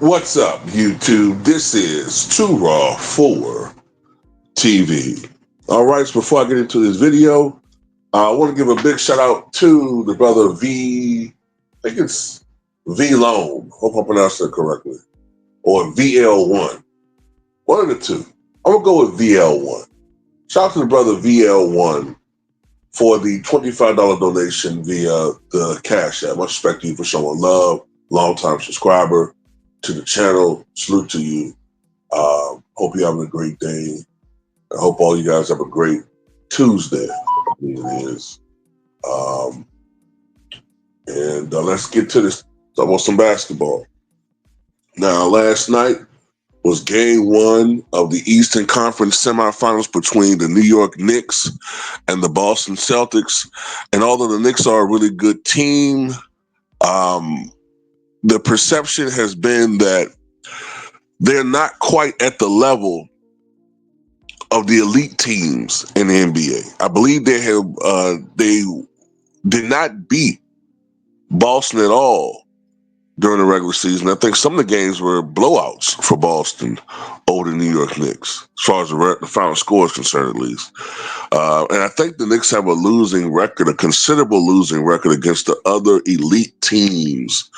What's up, YouTube? This is Too Raw for TV. All right, so before I get into this video, I want to give a big shout out to the brother V. I think it's V Lone. Hope I pronounced that correctly. Or VL1. One of the two. I'm going to go with VL1. Shout out to the brother VL1 for the $25 donation via the Cash App. Much respect to you for showing love. Longtime subscriber to the channel. Salute to you. Hope you're having a great day. I hope all you guys have a great Tuesday. I believe it is. And let's get to this. Talk about some basketball. Now, last night was game one of the Eastern Conference semifinals between the New York Knicks and the Boston Celtics. And although the Knicks are a really good team, the perception has been that they're not quite at the level of the elite teams in the NBA. I believe they did not beat Boston at all during the regular season. I think some of the games were blowouts for Boston over the New York Knicks, as far as the final score is concerned, at least. And I think the Knicks have a losing record, a considerable losing record against the other elite teams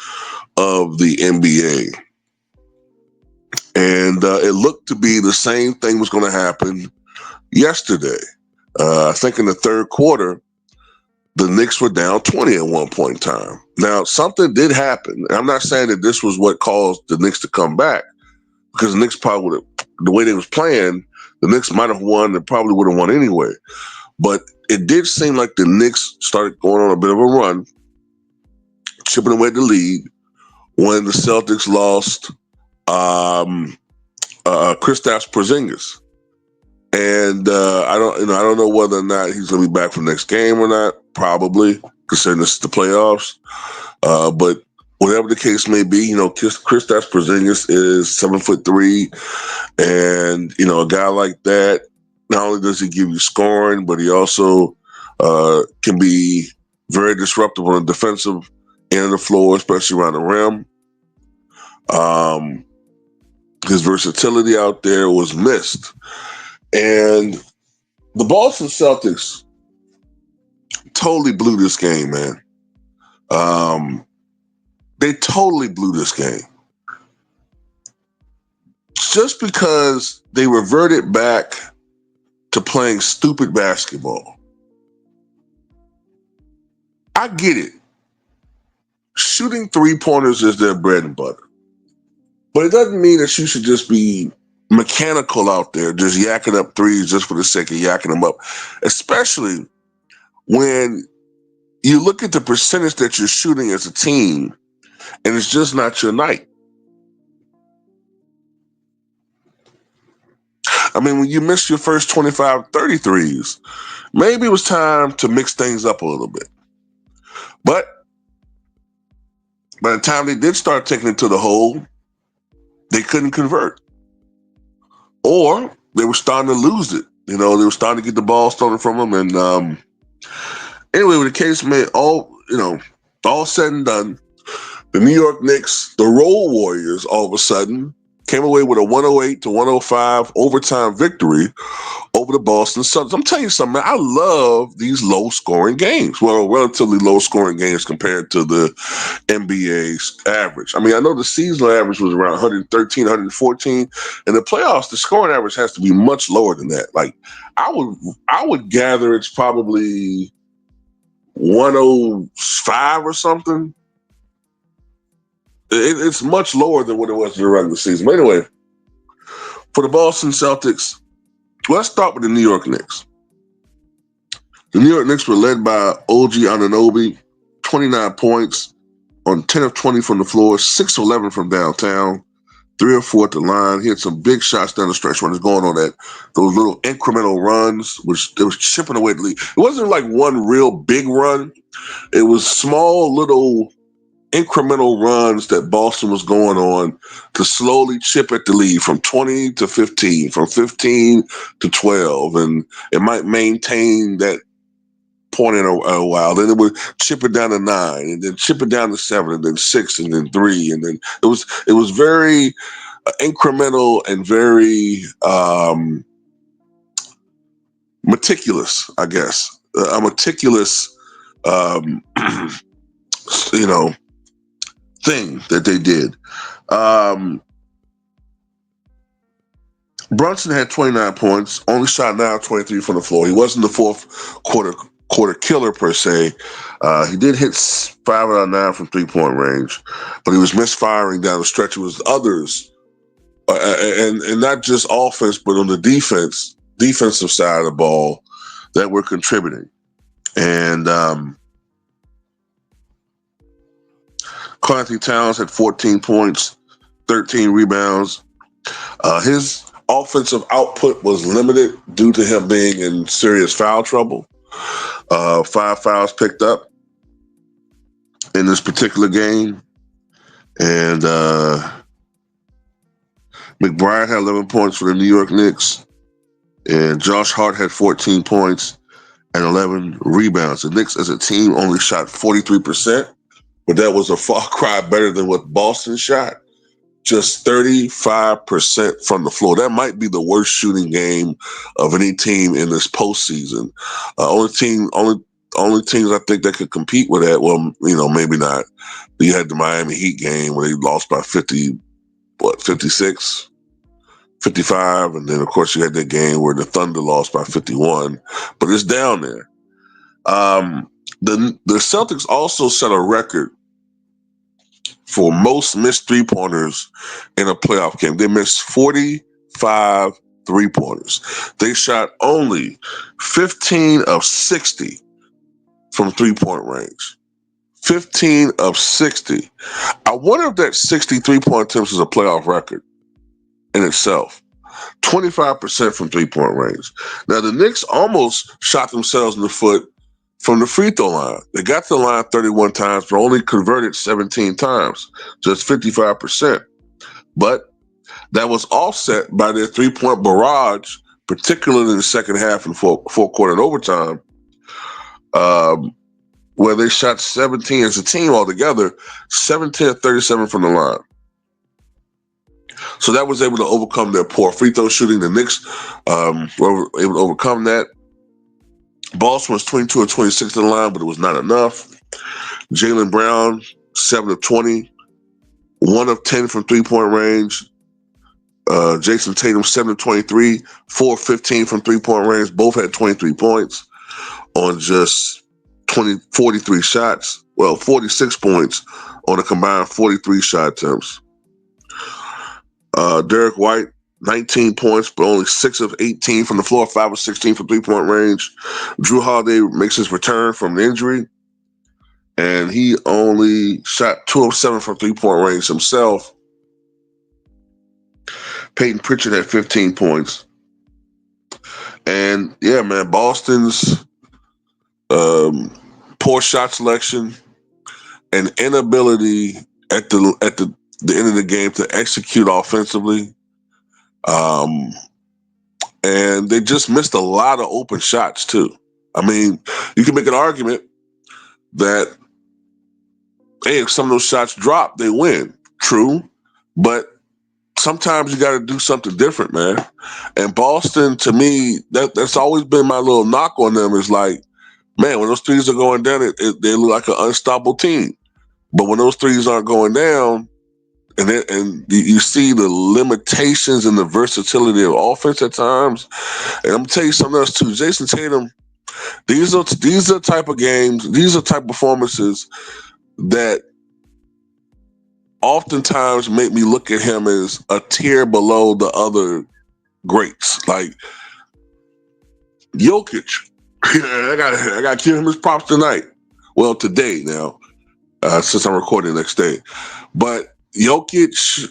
of the NBA. And it looked to be the same thing was going to happen yesterday. I think in the third quarter, the Knicks were down 20 at one point in time. Now, something did happen. I'm not saying that this was what caused the Knicks to come back, because the Knicks probably would have, the way they was playing, the Knicks might have won and probably would have won anyway. But it did seem like the Knicks started going on a bit of a run, chipping away at the lead, when the Celtics lost Kristaps Porzingis. And I don't know whether or not he's going to be back for the next game or not. Probably, considering this is the playoffs. But whatever the case may be, Kristaps Porzingis is 7'3", and a guy like that, not only does he give you scoring, but he also can be very disruptive on the defensive end of the floor, especially around the rim. His versatility out there was missed. And the Boston Celtics totally blew this game, man. They totally blew this game. Just because they reverted back to playing stupid basketball. I get it. Shooting three-pointers is their bread and butter. But it doesn't mean that you should just be mechanical out there, just yakking up threes just for the sake of yakking them up, especially when you look at the percentage that you're shooting as a team and it's just not your night. I mean, when you missed your first 25, 30 threes, maybe it was time to mix things up a little bit. But by the time they did start taking it to the hole, they couldn't convert. Or they were starting to lose it. They were starting to get the ball stolen from them. And anyway, with the case made, all said and done, the New York Knicks, the Road Warriors, all of a sudden came away with a 108-105 overtime victory over the Boston Celtics. I'm telling you something, man, I love these low-scoring games. Well, relatively low-scoring games compared to the NBA's average. I mean, I know the seasonal average was around 113, 114. In the playoffs, the scoring average has to be much lower than that. Like, I would gather it's probably 105 or something. It's much lower than what it was in the regular season. But anyway, for the Boston Celtics, let's start with the New York Knicks. The New York Knicks were led by OG Anunoby, 29 points on 10 of 20 from the floor, 6 of 11 from downtown, 3 or 4 at the line. He had some big shots down the stretch when he was going on those little incremental runs, which they was chipping away the lead. It wasn't like one real big run. It was small little incremental runs that Boston was going on to slowly chip at the lead from 20 to 15, from 15 to 12. And it might maintain that point in a while. Then it would chip it down to 9, and then chip it down to 7, and then 6, and then 3, and then it was very incremental and very meticulous, I guess. A meticulous, you know, thing that they did. Brunson had 29 points, only shot 9 of 23 from the floor. He wasn't the fourth quarter killer per se. He did hit 5 out of 9 from 3-point range, but he was misfiring down the stretch. It was others, and not just offense, but on the defensive side of the ball that were contributing. And Karl-Anthony Towns had 14 points, 13 rebounds. His offensive output was limited due to him being in serious foul trouble. 5 fouls picked up in this particular game. And McBride had 11 points for the New York Knicks. And Josh Hart had 14 points and 11 rebounds. The Knicks as a team only shot 43%, but that was a far cry better than what Boston shot. Just 35% from the floor. That might be the worst shooting game of any team in this postseason. Only teams I think that could compete with that. Well, maybe not. You had the Miami Heat game where they lost by 56, 55, and then of course you had that game where the Thunder lost by 51. But it's down there. The Celtics also set a record for most missed three-pointers in a playoff game. They missed 45 three-pointers. They shot only 15 of 60 from three-point range. 15 of 60. I wonder if that 60 three-point attempts is a playoff record in itself. 25% from three-point range. Now, the Knicks almost shot themselves in the foot from the free throw line. They got to the line 31 times, but only converted 17 times, just 55%. But that was offset by their three-point barrage, particularly in the second half and fourth quarter and overtime, where they shot 17 as a team altogether, 17 of 37 from the line. So that was able to overcome their poor free throw shooting. The Knicks were able to overcome that. Boston was 22 of 26 in the line, but it was not enough. Jaylen Brown, 7 of 20, 1 of 10 from three-point range. Jason Tatum, 7 of 23, 4 of 15 from three-point range. Both had 23 points on just 43 shots. Well, 46 points on a combined 43 shot attempts. Derek White, 19 points, but only 6 of 18 from the floor, 5 of 16 from three-point range. Drew Holiday makes his return from the injury, and he only shot 2 of 7 from three-point range himself. Peyton Pritchard had 15 points. And, yeah, man, Boston's poor shot selection and inability at the end of the game to execute offensively. And they just missed a lot of open shots, too. I mean, you can make an argument that, hey, if some of those shots drop, they win. True. But sometimes you got to do something different, man. And Boston, to me, that's always been my little knock on them is like, man, when those threes are going down, they look like an unstoppable team. But when those threes aren't going down, and you see the limitations and the versatility of offense at times. And I'm gonna tell you something else too. Jason Tatum, these are type of games, these are type of performances that oftentimes make me look at him as a tier below the other greats. Like Jokic. I gotta give him his props tonight. Well, today now, since I'm recording the next day. But Jokic,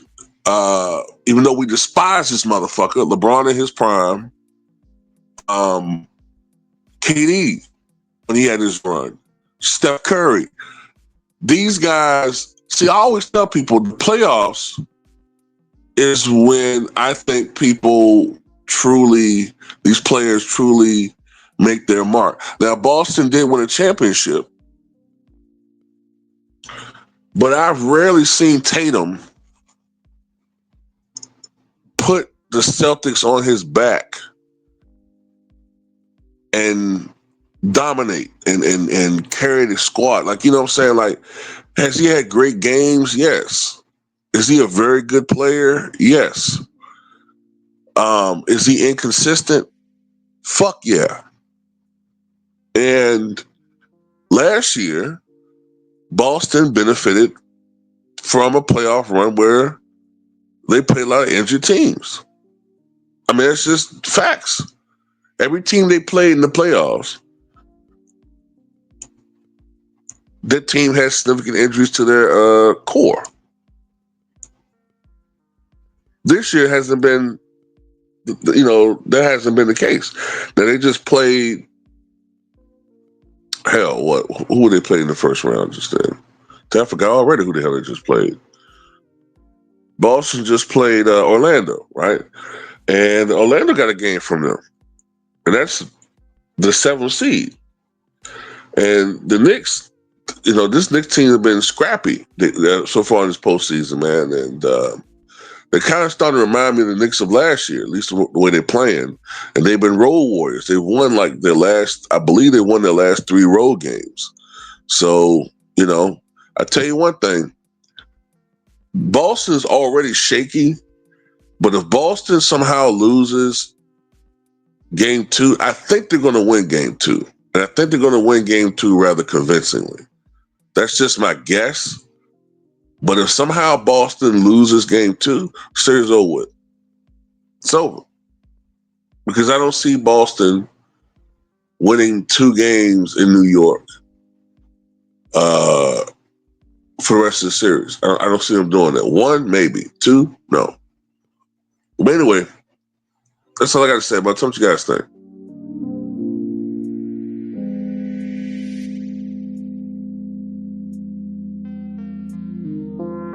even though we despise this motherfucker, LeBron in his prime, KD when he had his run, Steph Curry, these guys. See, I always tell people the playoffs is when I think these players truly make their mark. Now, Boston did win a championship, but I've rarely seen Tatum put the Celtics on his back and dominate and carry the squad. Like, you know what I'm saying? Like, has he had great games? Yes. Is he a very good player? Yes. Is he inconsistent? Fuck yeah. And last year, Boston benefited from a playoff run where they played a lot of injured teams. I mean, it's just facts. Every team they played in the playoffs, that team has significant injuries to their core. This year hasn't been, that hasn't been the case. Now they just played. Hell, what? Who they played in the first round just then? I forgot already who the hell they just played. Boston just played Orlando, right? And Orlando got a game from them, and that's the 7th seed. And the Knicks, this Knicks team has been scrappy so far in this postseason, man. And they kind of started to remind me of the Knicks of last year, at least the way they're playing. And they've been road warriors. They've won I believe they won their last 3 road games. So, I tell you one thing, Boston's already shaky, but if Boston somehow loses game 2, I think they're going to win game 2. And I think they're going to win game 2 rather convincingly. That's just my guess. But if somehow Boston loses game 2, series over with. It's over. Because I don't see Boston winning 2 games in New York for the rest of the series. I don't see them doing that. 1, maybe. 2, no. But anyway, that's all I got to say about it. Tell me what you guys think.